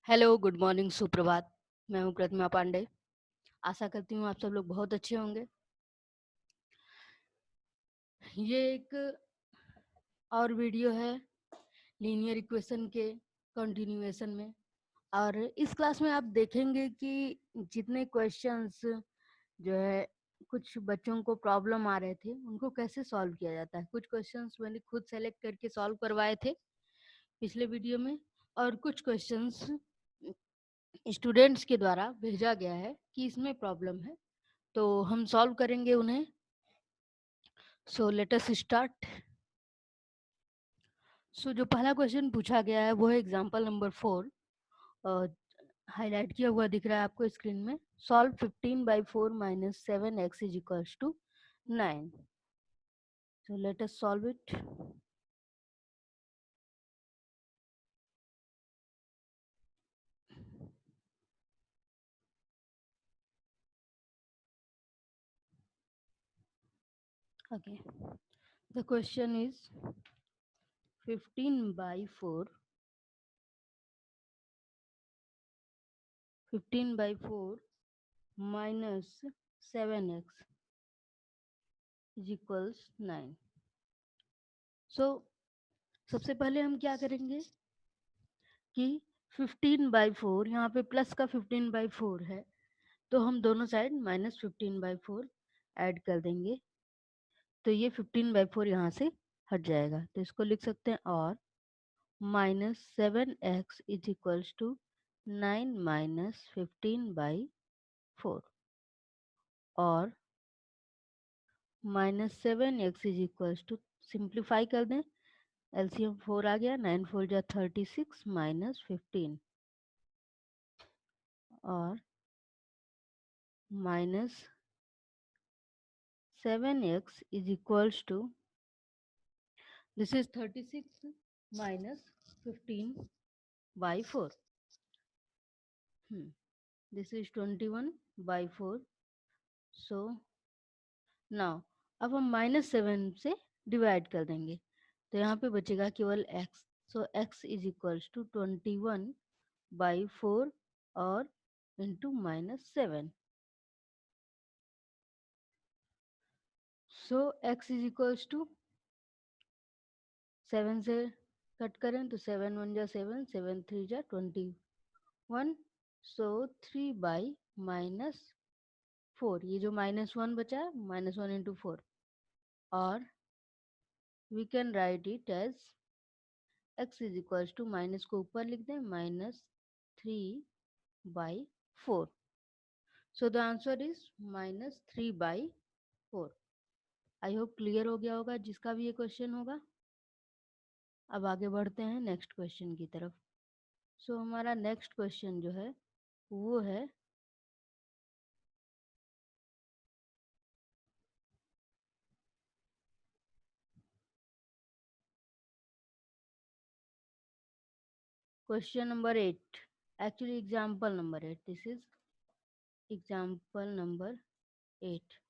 Hello, good morning, सुप्रभात। मैं हूँ प्रतिमा पांडे। आशा करती हूँ आप सब लोग बहुत अच्छे होंगे। ये एक और वीडियो है लीनियर इक्वेशन के कंटिन्यूएशन में। और इस क्लास में आप देखेंगे कि जितने क्वेश्चंस जो है कुछ बच्चों को प्रॉब्लम आ रहे थे उनको कैसे सॉल्व किया जाता है। कुछ क्वेश्चंस मैंने खुद सेलेक्ट करके सॉल्व करवाए थे पिछले वीडियो में, और कुछ क्वेश्चंस स्टूडेंट्स के द्वारा भेजा गया है कि इसमें प्रॉब्लम है, तो हम सॉल्व करेंगे उन्हें। सो लेट अस स्टार्ट। सो जो पहला क्वेश्चन पूछा गया है वो है एग्जांपल नंबर 4। हाईलाइट किया हुआ दिख रहा है आपको स्क्रीन में। Solve 15/4 minus 7x is equals to 9। So let us solve it. Okay, the question is 15/4 minus 7x is equals 9। सो सबसे पहले हम क्या करेंगे कि 15/4, यहाँ पे प्लस का 15/4 है, तो हम दोनों साइड -15/4 ऐड कर देंगे, तो ये 15/4 यहाँ से हट जाएगा। तो इसको लिख सकते हैं और -7x is equals to 9 minus 15/4, और -7x is equals to, simplify कर दें, एलसीएम 4 आ गया, 9 4 जा 36 माइनस 15, और minus 7x is equals to, this is 36 minus 15/4, this is 21/4। so now अब हम -7 से डिवाइड कर देंगे, तो यहाँ पे बचेगा केवल x। So x is equals to 21/4 और into -7। So x is equals to 7 से कट करें तो 7 1 जा 7, 7 3 जा 21। सो 3/-4, ये जो -1 बचा है, -1 इंटू 4, और we can write it as x is equals to, minus को ऊपर लिख दें, -3/4। So the answer is -3/4। I hope clear हो गया होगा जिसका भी ये क्वेश्चन होगा। अब आगे बढ़ते हैं नेक्स्ट क्वेश्चन की तरफ। सो हमारा नेक्स्ट क्वेश्चन जो है वो है question number 8, actually example number 8, this is example number 8।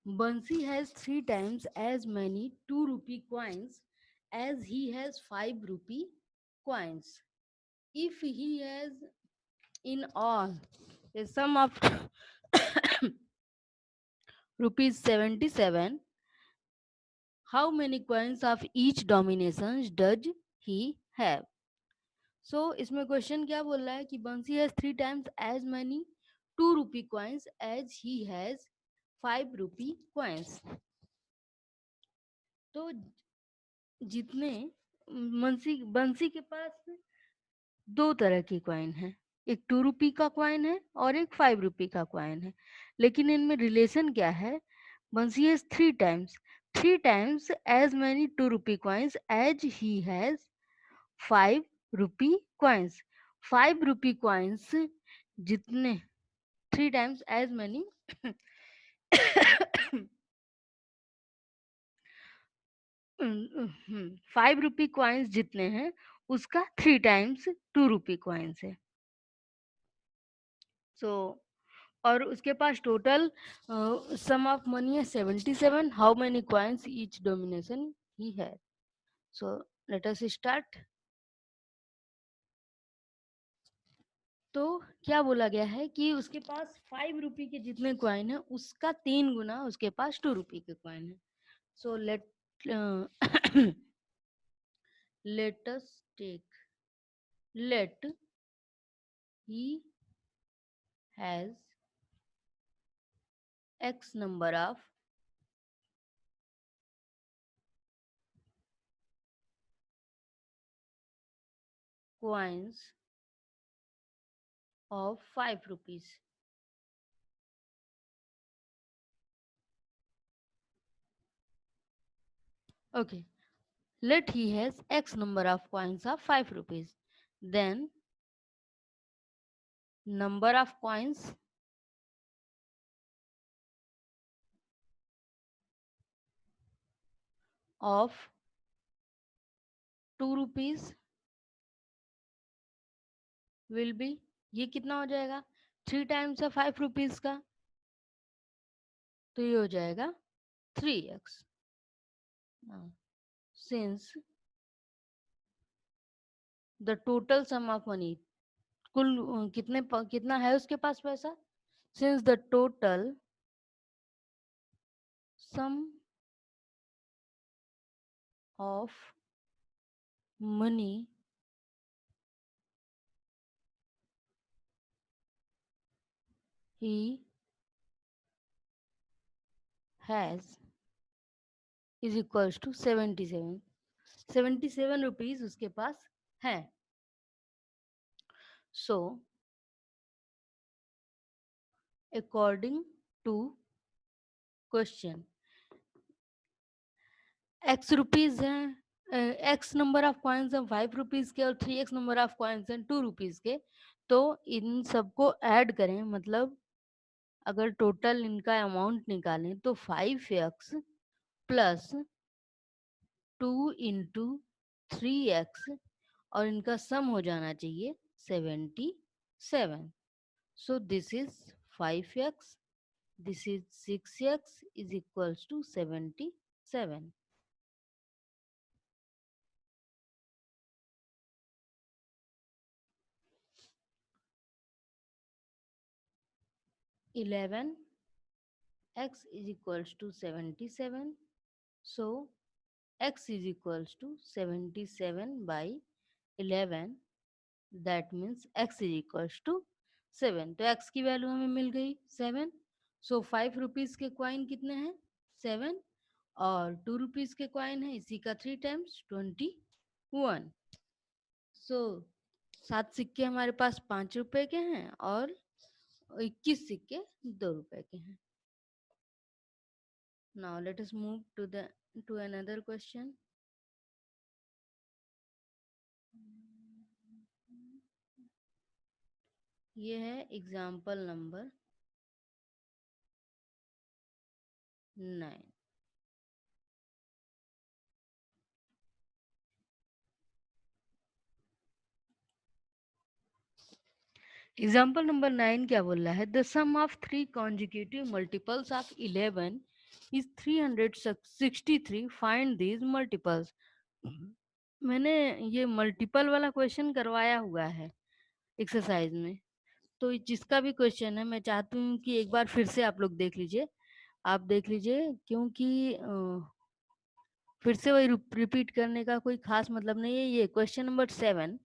Bansi has 3 times as many 2 rupee coins as he has 5 rupee coins. If he has in all a sum of rupees 77, how many coins of each denominations does he have? So इसमें question क्या बोल रहा है कि Bansi has 3 times as many 2 rupee coins as he has 5 rupee coins। तो जितने बंसी के पास 2 तरह की कॉइन है, एक 2 रुपी का कॉइन है और एक 5 रुपी का कॉइन है, लेकिन इनमें रिलेशन क्या है? Bansi has 3 times as many 2 rupee coins as he has 5 rupee coins. 5 rupee coins जितने 3 times as many 5 rupee coins जितने हैं उसका 3 टाइम्स 2 रुपी कॉइन्स है। सो और उसके पास टोटल सम ऑफ मनी है 77। How many coins each denomination ही है? So let us start. तो क्या बोला गया है कि उसके पास 5 रुपए के जितने कॉइन है उसका 3 गुना उसके पास 2 रुपए के कॉइन है. So let us take, let he has x number of coins of 5 rupees. Okay, let he has x number of coins of 5 rupees. Then number of coins of 2 rupees will be, ये कितना हो जाएगा 3 times है 5 rupees का, तो ये हो जाएगा 3x. Since the total sum of money, कुल कितना है उसके पास पैसा, since the total sum of money he has is equals to 77 rupees उसके पास है. So according to question, x rupees है, x नंबर ऑफ कॉइन्स हैं 5 रुपीज के और 3x नंबर ऑफ कॉइन्स हैं 2 रुपीज के, तो इन सबको ऐड करें, मतलब अगर टोटल इनका अमाउंट निकालें तो 5x प्लस 2 इंटू 3x और इनका सम हो जाना चाहिए 77. So this is 5x, this is 6x is equals to 77. 11x is equals to 77. So x is equals to 77 by 11. That means x is equals to 7. तो x की value हमें मिल गई 7. सो 5 rupees के कॉइन कितने हैं 7 और 2 रुपीज के coin है इसी का 3 टाइम्स 21. सो 7 सिक्के हमारे पास 5 रुपए के हैं और 21 सिक्के 2 रुपए के हैं. Now let us move to another question. ये है एग्जाम्पल नंबर 9. एग्जाम्पल नंबर 9 क्या बोल रहा है, the sum of 3 consecutive multiples of 11 is 363. Find these multiples. मैंने ये मल्टीपल वाला क्वेश्चन करवाया हुआ है एक्सरसाइज में, तो जिसका भी क्वेश्चन है मैं चाहती हूँ कि एक बार फिर से आप लोग देख लीजिए, आप देख लीजिए, क्योंकि फिर से वही रिपीट करने का कोई खास मतलब नहीं है. ये question number 7,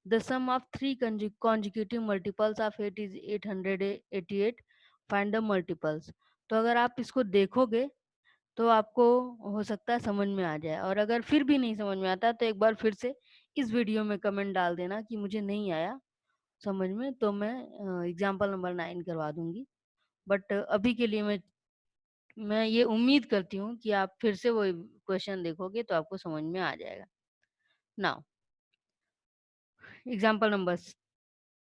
the sum of 3 consecutive multiples of 8 is 888. Find the multiples. तो अगर आप इसको देखोगे तो आपको हो सकता है समझ में आ जाए, और अगर फिर भी नहीं समझ में आता तो एक बार फिर से इस वीडियो में कमेंट डाल देना कि मुझे नहीं आया समझ में, तो मैं एग्जाम्पल नंबर 9 करवा दूंगी. बट अभी के लिए मैं ये उम्मीद करती हूँ कि आप फिर से वो क्वेश्चन देखोगे तो आपको समझ में आ जाएगा. Now example number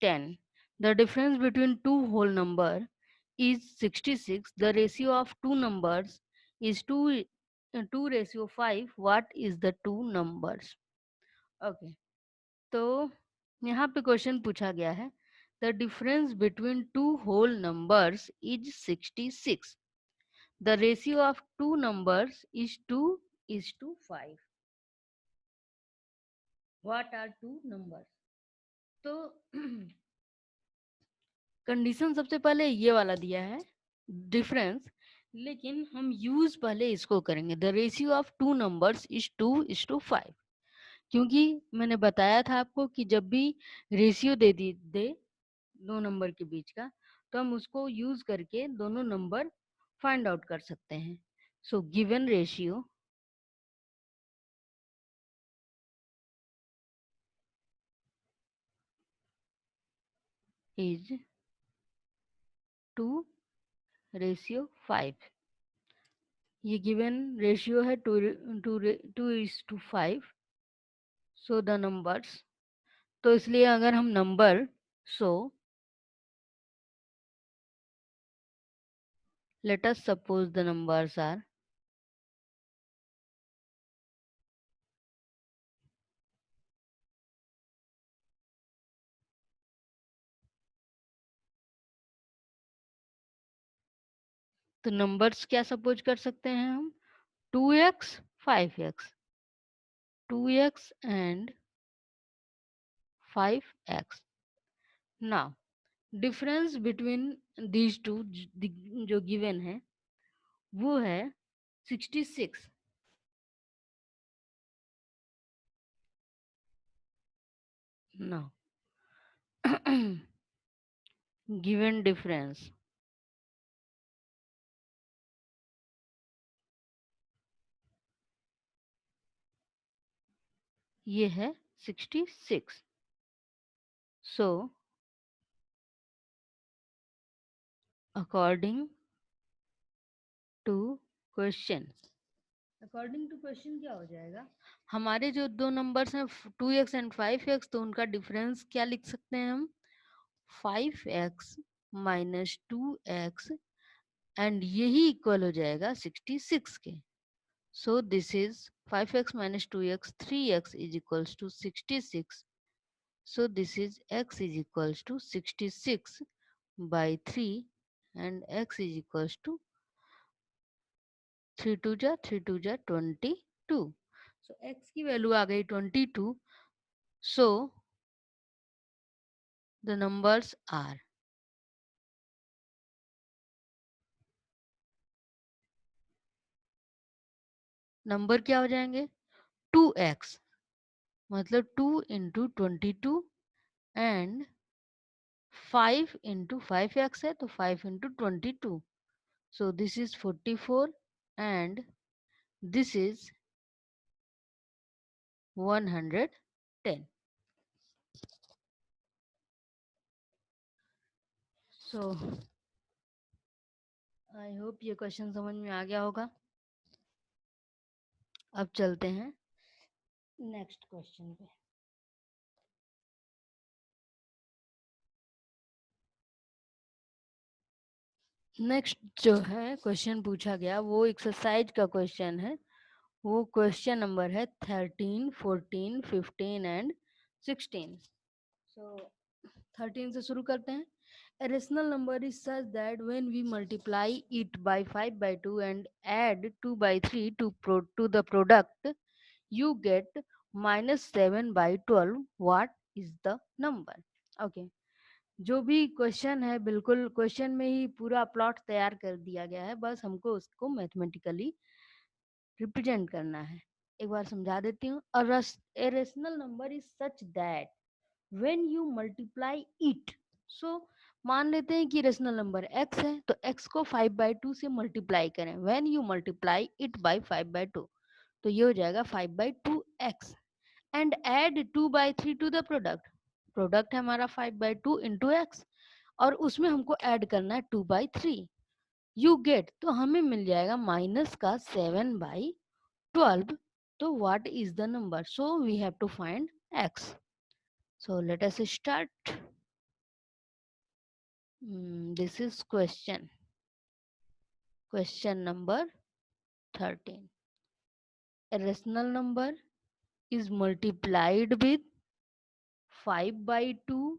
10, the difference between two whole number is 66. The ratio of two numbers is 2:5. What is the two numbers? Okay. तो यहाँ पे क्वेश्चन पूछा गया है, the difference between two whole numbers is 66. The ratio of two numbers is 2:5. What are two numbers? तो condition सबसे पहले ये वाला दिया है डिफरेंस, लेकिन हम यूज पहले इसको करेंगे। The ratio of two numbers is 2:5, क्योंकि मैंने बताया था आपको कि जब भी रेशियो दे दो नंबर के बीच का, तो हम उसको यूज करके दोनों नंबर फाइंड आउट कर सकते हैं। So given ratio is 2:5। ये गिवन रेशियो है 2:5। सो द नंबर्स, तो इसलिए अगर हम number, so let us suppose the numbers are तो नंबर्स क्या सपोज कर सकते हैं हम, 2x 5x, 2x and 5x। Now difference between these two जो गिवन है वो है 66। नाउ गिवन डिफरेंस ये है 66। So according to question, according to question क्या हो जाएगा, हमारे जो दो नंबर्स हैं 2x एंड 5x, तो उनका डिफरेंस क्या लिख सकते हैं हम, 5x माइनस 2x, एंड यही इक्वल हो जाएगा 66 के। So this is 5x minus 2x, 3x is equals to 66। So this is x is equals to 66 by 3 and x is equals to 3 2 जा 3 2 जा 22। सो x की वैल्यू आ गई 22। So the numbers are, number क्या हो जाएंगे, 2x मतलब 2 into 22 and 5 into 5x है तो 5 into 22। So this is 44 and this is 110। So I hope ये क्वेश्चन समझ में आ गया होगा। अब चलते हैं नेक्स्ट क्वेश्चन पे। नेक्स्ट जो है क्वेश्चन पूछा गया वो एक्सरसाइज का क्वेश्चन है। वो क्वेश्चन नंबर है 13, 14, 15 एंड 16। सो 13 से शुरू करते हैं। A rational number is such that when we multiply it by 5 by 2 and add 2 by 3 to the product, you get minus 7 by 12. What is the number? Okay. जो भी question है बिल्कुल question में ही पूरा प्लॉट तैयार कर दिया गया है, बस हमको उसको मैथमेटिकली रिप्रेजेंट करना है। एक बार समझा देती हूँ। A rational number is such that when you multiply it, so मान लेते हैं कि रेशनल नंबर x है तो x को 5 by 2 से मल्टीप्लाई करें। when you multiply it by 5 by 2, तो ये हो जाएगा 5 by 2x and add 2 by 3 to the product। Product है हमारा 5 by 2 into x और उसमें हमको ऐड करना है 2 by 3। यू गेट, तो हमें मिल जाएगा माइनस का 7 by 12। तो what is the number, so we have to find x। So let us start. This is question number 13। A rational number is multiplied with 5 by 2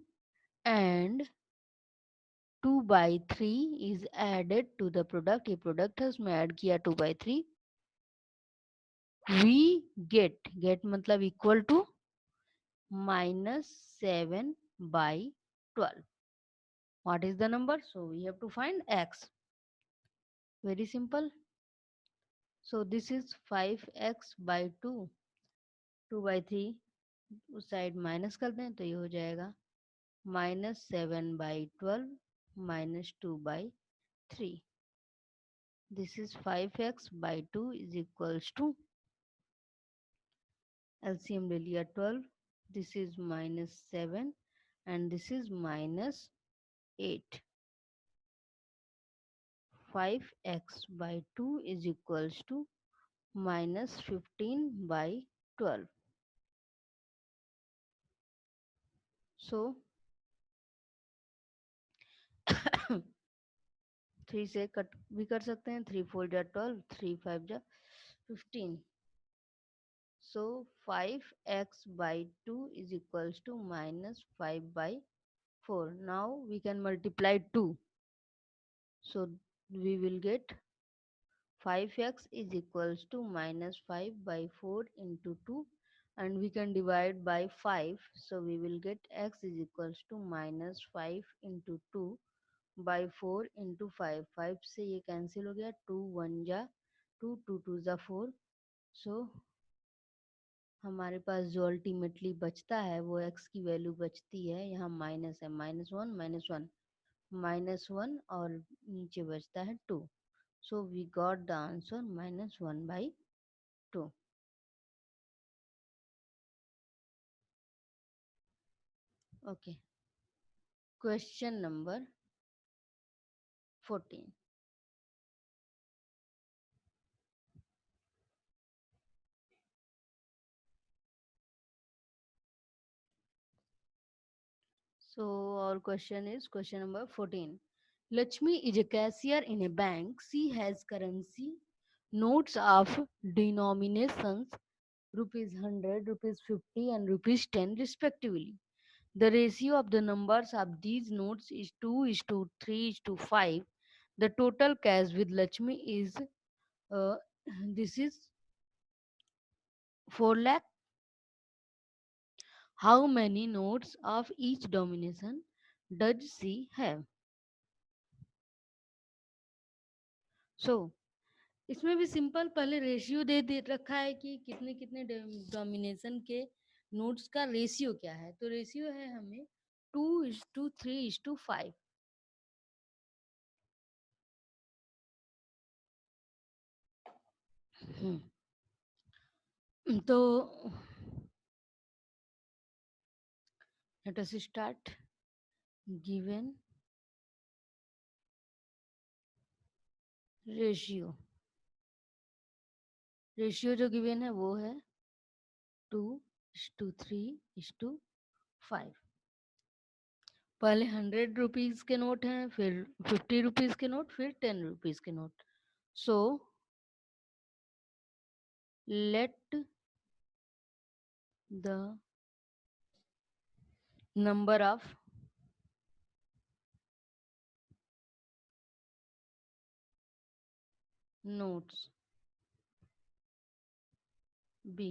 and 2 by 3 is added to the product। ये product है उसमें add किया 2 by 3। we get मतलब equal to -7 by 12। What is the number? So we have to find x. Very simple. So this is 5x by 2. 2 by 3 उस side minus कर दें तो ये हो जाएगा -7/12 -2/3. This is 5x by 2 is equals to LCM ले लिया 12. This is -7 and this is -8. 5x by 2 is equals to -15/12. So 3 से कट भी कर सकते हैं. 3 4 जा 12, 3 5 जा 15. So 5x by 2 is equals to -5/4. Now we can multiply 2. So we will get 5x is equals to -5/4 into 2, and we can divide by 5. So we will get x is equals to -5 into 2 by 4 into 5. 5 से ये cancel हो गया. 2 1 जा 2, 2 2 जा 4. So हमारे पास जो ultimately बचता है वो x की वैल्यू बचती है. यहाँ माइनस है, -1 और नीचे बचता है 2. So we got the answer -1/2. Okay. Question number 14. So our question is question number 14. Lakshmi is a cashier in a bank. She has currency notes of denominations ₹100, ₹50 and ₹10 respectively. The ratio of the numbers of these notes is 2:3:5. The total cash with Lakshmi is this is 4 lakh. How many notes of each denomination does she have? So इसमें भी simple पहले ratio दे रखा है कि कितने कितने domination के notes का रेशियो क्या है. तो रेशियो है हमें 2:3:5. तो let us start. Given ratio जो गिवन है वो है 2:3:5. पहले 100 रुपीज के नोट हैं, फिर 50 रुपीज के नोट, फिर 10 रुपीज के note. So let the number of notes be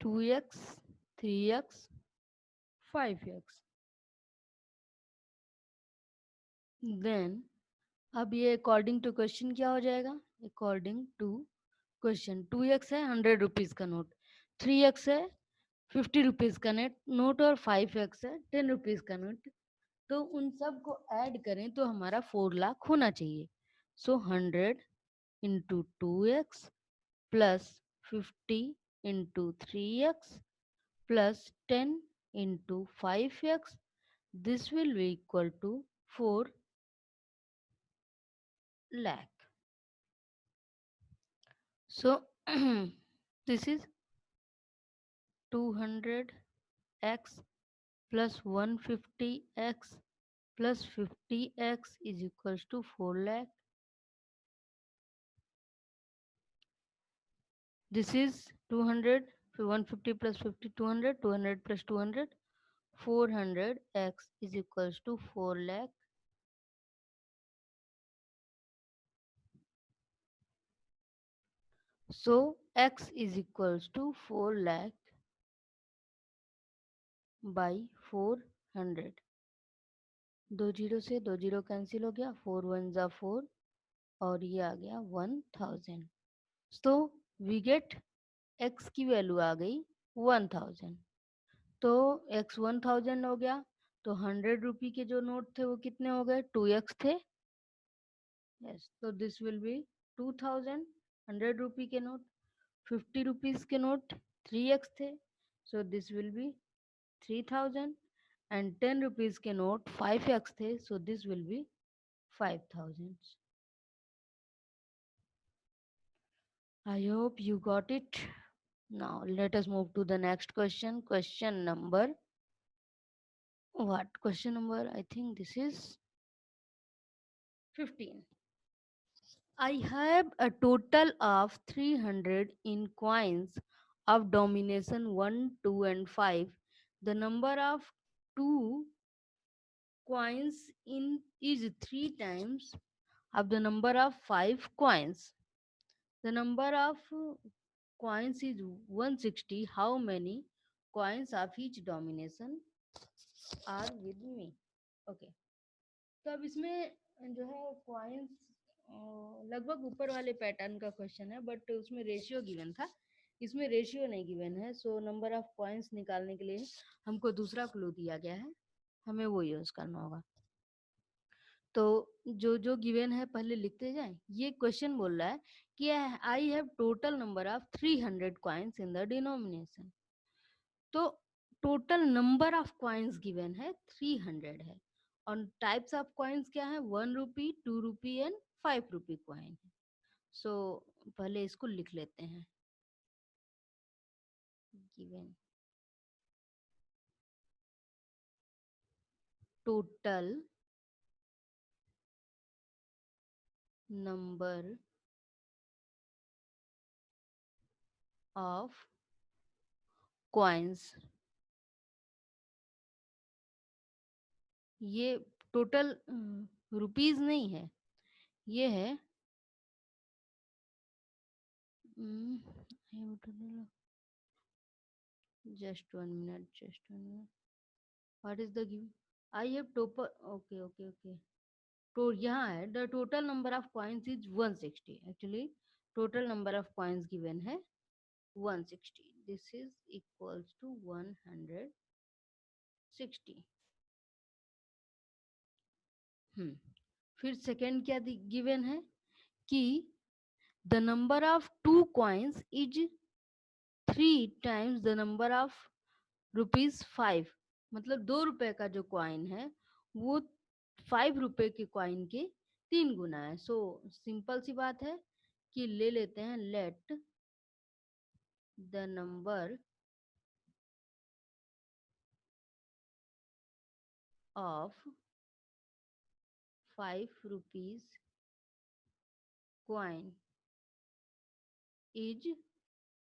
2x, 3x, 5x. Then अब ये अकॉर्डिंग टू क्वेश्चन क्या हो जाएगा? अकॉर्डिंग टू क्वेश्चन 2x है 100 रुपीज का नोट, 3x है 50 रुपीज का नोट और 5x है 10 रुपीज का नोट. तो उन सब को ऐड करें तो हमारा 4 लाख होना चाहिए. सो 100 into 2x plus 50 into 3x plus 10 into 5x. This will be equal to 4 lakh. So this is 200x plus 150x plus 50x is equals to 4 lakh. This is 200, 150 plus 50, 200, 200 plus 200, 400x is equals to 4 lakh. So x is equals to 4 lakh by 4 100, 2 zero से 2 zero cancel हो गया, 4 1 जा 4 और ये आ गया 1000। तो we get x की value आ गई 1000। तो x 1000 हो गया, तो 100 रुपी के जो नोट थे वो कितने हो गए, 2x थे। यस, तो दिस विल बी 2000। 100 रुपी के नोट, 50 रुपीज के नोट 3x थे, so this will be 3000। And 10 rupees के नोट 5x थे, so this will be 5000। I hope you got it. Now let us move to the next question. Question number what? Question number, I think this is 15. I have a total of 300 in coins of domination 1, 2 and 5. The number of 2 coins in is 3 times of the number of 5 coins. The number of coins is 160. How many coins of each domination are with me? Okay. तो अब इसमें जो है coins लगभग ऊपर वाले pattern का question है, बट उसमें रेशियो गिवन था, इसमें रेशियो नहीं गिवन है। सो नंबर ऑफ कॉइन्स निकालने के लिए हमको दूसरा क्लू दिया गया है, हमें वो यूज करना होगा। तो जो जो गिवन है पहले लिखते जाएं। ये क्वेश्चन बोल रहा है कि I have total number of 300 coins in the denomination. तो total number of coins given है 300 है, और टाइप्स ऑफ कॉइन्स क्या है, 1 रुपी, 2 रुपी एंड 5 रुपी कॉइन है। सो पहले इसको लिख लेते हैं। Given total number of coins, ये टोटल रुपीज नहीं है, ये है just 1 minute, just 1 minute. What is the give? I have total. Okay. तो यहाँ है the total number of coins is 160. Actually, total number of coins given है 160. This is equals to 160. फिर सेकेंड क्या गिवन है कि the number of 2 coins is 3 times the number of ₹5। मतलब 2 रुपए का जो कॉइन है वो 5 रुपए के कॉइन के 3 गुना है। सो सिंपल सी बात है कि ले लेते हैं let the number of 5 rupees coin is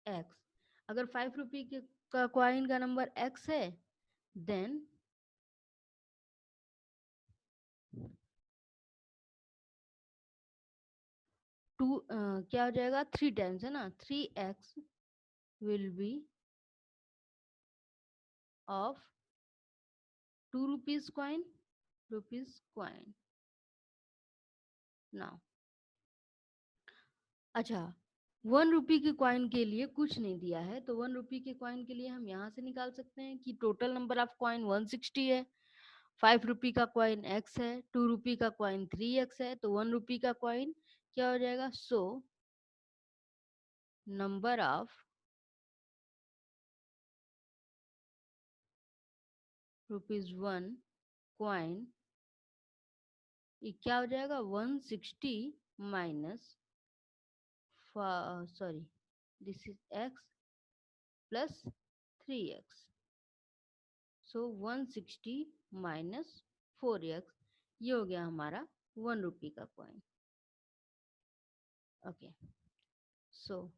x. अगर 5 रुपी के का कॉइन का नंबर एक्स है, देन क्या हो जाएगा, 3 टाइम्स है ना, 3x will be of 2 rupees coin now. अच्छा, 1 रुपी के कॉइन के लिए कुछ नहीं दिया है, तो 1 रुपी के कॉइन के लिए हम यहाँ से निकाल सकते हैं कि टोटल नंबर ऑफ कॉइन 160 है, 5 रुपी का कॉइन x है, 2 रुपी का कॉइन 3x है, तो 1 रुपी का कॉइन क्या हो जाएगा। सो नंबर ऑफ ₹1 कॉइन क्या हो जाएगा, 160 minus, sorry, this is x plus 3x। So 160 minus 4x, ये हो गया हमारा 1 रुपी का कॉइन। ओके, सो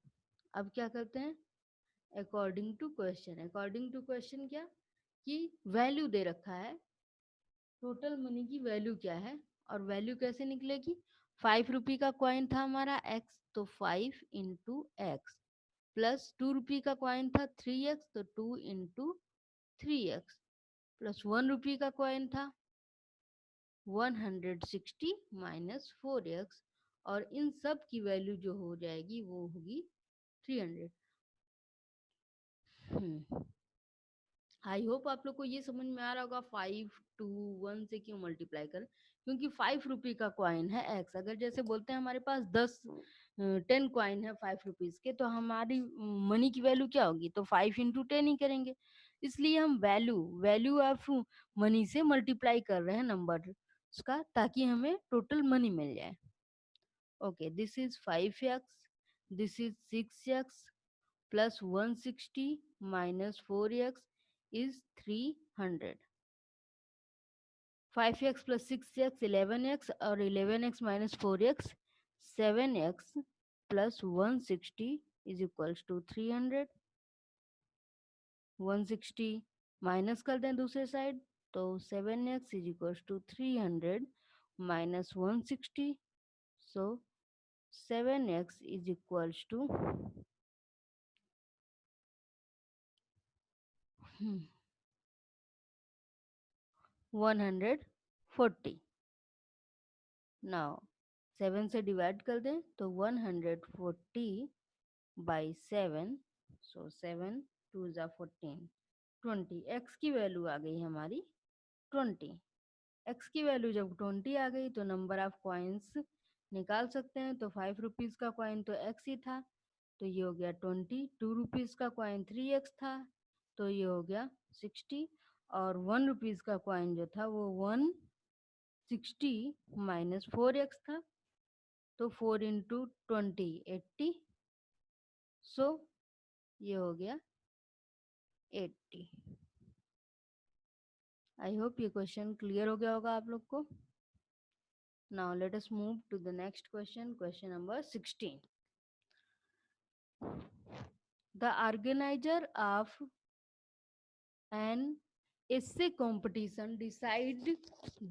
अब क्या करते हैं, अकॉर्डिंग टू क्वेश्चन क्या कि वैल्यू दे रखा है, टोटल मनी की वैल्यू क्या है, और वैल्यू कैसे निकलेगी। 5 रुपी का कॉइन था हमारा x, तो 5 इंटू एक्स, प्लस 2 रुपी का कॉइन था 3x, तो 2 इंटू 3x, प्लस 1 रुपये का कॉइन था 160 माइनस 4x, और इन सब की वैल्यू जो हो जाएगी वो होगी 300। आई होप आप लोग को ये समझ में आ रहा होगा 5 टू 1 से क्यों मल्टीप्लाई कर, क्योंकि 5 रुपये का कॉइन है एक्स। अगर जैसे बोलते हैं हमारे पास 10 कॉइन है 5 रुपीज के, तो हमारी मनी की वैल्यू क्या होगी, तो 5 इंटू 10 ही करेंगे। इसलिए हम वैल्यू वैल्यू ऑफ मनी से मल्टीप्लाई कर रहे हैं नंबर का, ताकि हमें टोटल मनी मिल जाए। Okay, this is 5x, this is 6x plus 160 minus 4x is 300. 5x plus 6x 11x, और 11x minus 4x 7x plus 160 is equals to 300. 160 minus कर दें दूसरे साइड, तो 7x is equals to 300 minus 160, so 7x is equals to 140। Now 7 से divide कर दें तो 140 by 7, सो 7 2 ज़ा 14, 20। एक्स की वैल्यू आ गई हमारी 20। एक्स की वैल्यू जब 20 आ गई तो नंबर ऑफ कॉइन्स निकाल सकते हैं। तो 5 रुपीज़ का कॉइन तो एक्स ही था, तो ये हो गया 20। 2 रुपीज़ का कॉइन 3x था, तो ये हो गया 60। और 1 रुपीज़ का कॉइन जो था वो 160 माइनस 4x था, तो 4 इंटू 20 80, सो ये हो गया 80। आई होप ये क्वेश्चन क्लियर हो गया होगा आप लोग को। Now let us move to the next question, question number 16। The organiser of an essay competition decide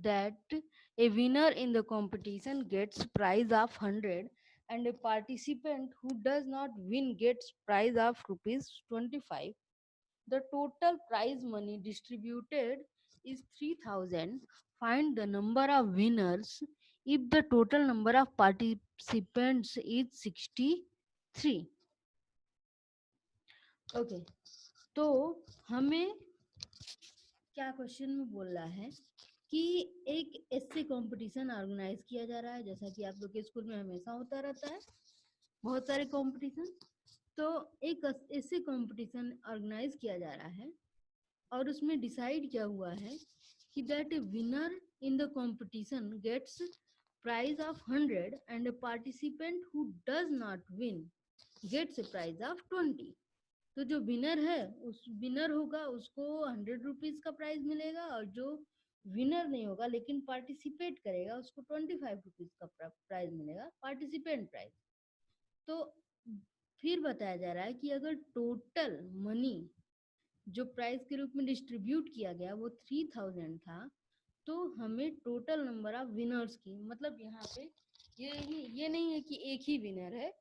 that a winner in the competition gets prize of 100 and a participant who does not win gets prize of rupees 25. The total prize money distributed is 3000. Find the number of winners if the total number of participants is 63. Okay, तो हमें क्या question में बोल रहा है कि एक ऐसे कंपटीशन ऑर्गेनाइज किया जा रहा है, जैसा कि आप लोग के स्कूल में हमेशा होता रहता है बहुत सारे कंपटीशन। तो एक ऐसे कंपटीशन ऑर्गेनाइज किया जा रहा है और उसमें डिसाइड क्या हुआ है कि that a winner in the competition gets prize of 100 and a participant who does not win gets a prize of 20। तो जो विनर है उस विनर होगा उसको 100 रुपीज का प्राइज मिलेगा, और जो विनर नहीं होगा लेकिन पार्टिसिपेट करेगा उसको 25 रुपीज का प्राइज मिलेगा, पार्टिसिपेंट प्राइज। तो फिर बताया जा रहा है कि अगर टोटल मनी जो प्राइज के रूप में डिस्ट्रीब्यूट किया गया वो 3000 था, तो हमें टोटल नंबर ऑफ विनर्स की, मतलब यहाँ पे ये नहीं है कि एक ही विनर है,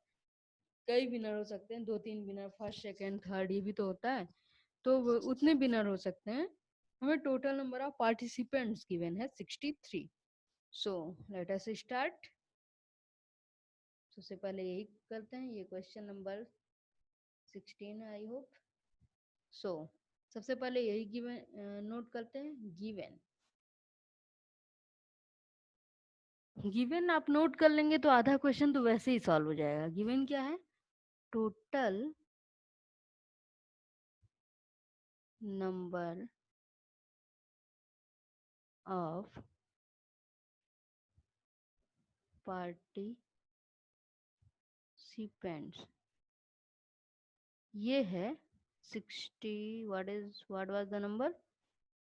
कई विनर हो सकते हैं, 2-3 विनर, फर्स्ट सेकंड थर्ड, ये भी तो होता है, तो उतने विनर हो सकते हैं। हमें total number of participants given है 63। सो लेट अस स्टार्ट। सबसे पहले यही करते हैं, ये क्वेश्चन नंबर 16 है आई होप। सो सबसे पहले यही गिवन नोट करते हैं, गिवन गिवन आप नोट कर लेंगे तो आधा क्वेश्चन तो वैसे ही सॉल्व हो जाएगा। गिवन क्या है, टोटल नंबर ऑफ पार्टिसिपेंट्स, ये है 60, what was the number,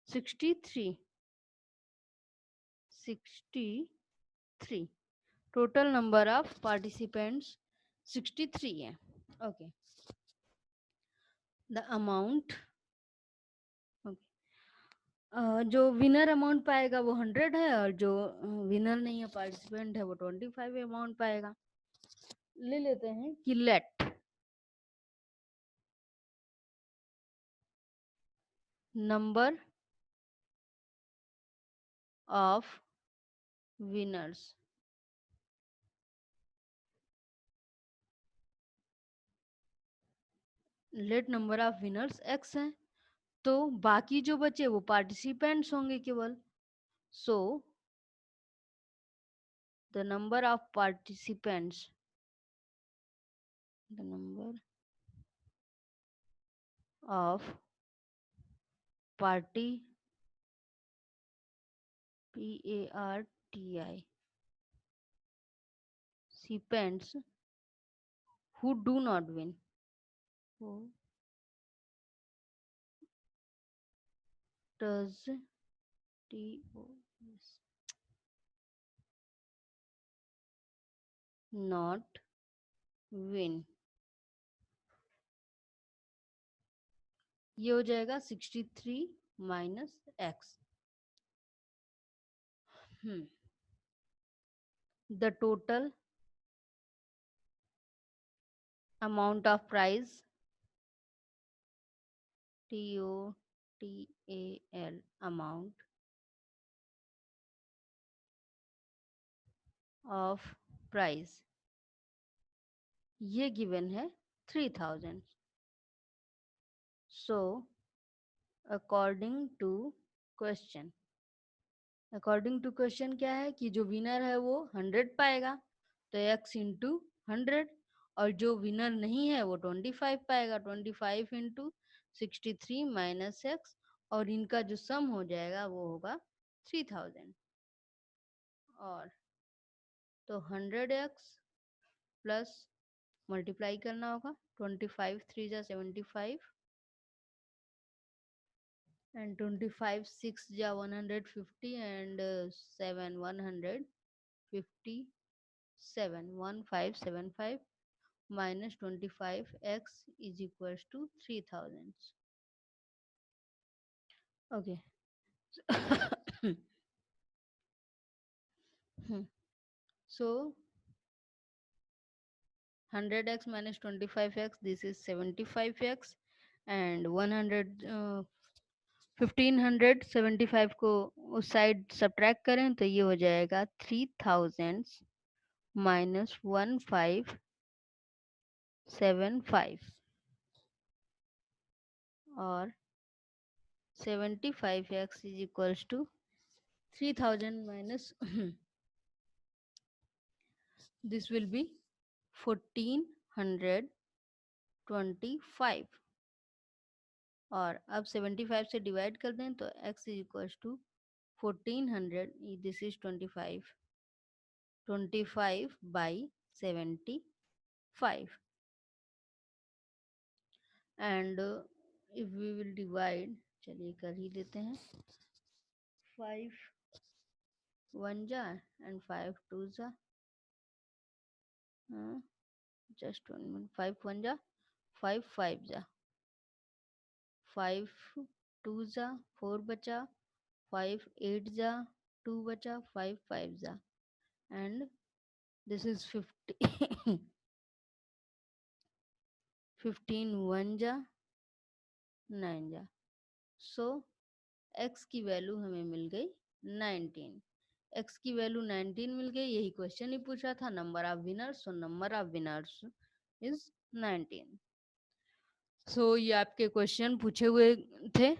63। Total number of participants 63 है। ओके, द अमाउंट, जो विनर अमाउंट पाएगा वो 100 है, और जो विनर नहीं है पार्टिसिपेंट है वो 25 अमाउंट पाएगा। ले लेते हैं कि let number of winners. Let number of winners x है, तो बाकी जो बचे वो पार्टिसिपेंट्स होंगे केवल. So the number of participants, the number of party participants who do not win, who does not win, ये हो जाएगा 63 minus x. The total amount of prize, TOTAL amount of prize, ये given है 3000. So according to question, क्या है कि जो winner है वो 100 पाएगा, तो x इंटू 100, और जो विनर नहीं है वो 25 पाएगा, 25 इंटू 63 माइनस एक्स, और इनका जो सम हो जाएगा वो होगा 3000. और तो 100x प्लस मल्टीप्लाई करना होगा, 25 3 जा 75, and 25 6 ja 150, and 7 157, 1575 minus 25x is equals to 3000. Okay. So 100x minus 25x, this is 75x, and 1575 को उस साइड सब्ट्रैक्ट करें तो ये हो जाएगा 3000 माइनस 1575, और 75x is equals to 3000 minus this will be 1425, और अब 75 से डिवाइड कर दें तो x is equals to 1400, this is 25 by 75, and if we will divide, चलिए कर ही देते हैं, 5 1 जा and 5 2 जा, just 1 minute, 5 1 जा 5 5 जा, 5 2 जा 4 बचा, 5 8 जा 2 बचा, 5 5 जा, and this is 50 15 1 जा 9 जा. So x की वैल्यू हमें मिल गई 19. x की वैल्यू 19 मिल गई, यही क्वेश्चन ही पूछा था, number of winners, so number of winners is 19. सो ये आपके क्वेश्चन पूछे हुए थे.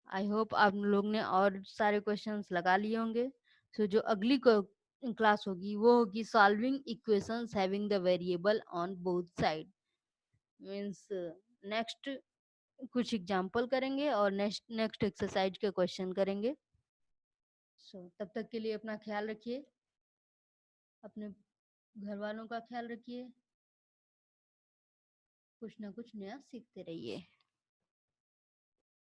आई होप आप लोग ने और सारे क्वेश्चंस लगा लिए होंगे. सो जो अगली क्लास होगी वो होगी solving equations having the variable on both side. Means next कुछ एग्जांपल करेंगे और नेक्स्ट एक्सरसाइज के क्वेश्चन करेंगे. सो तब तक के लिए अपना ख्याल रखिए, अपने घर वालों का ख्याल रखिए, कुछ ना कुछ नया सीखते रहिए.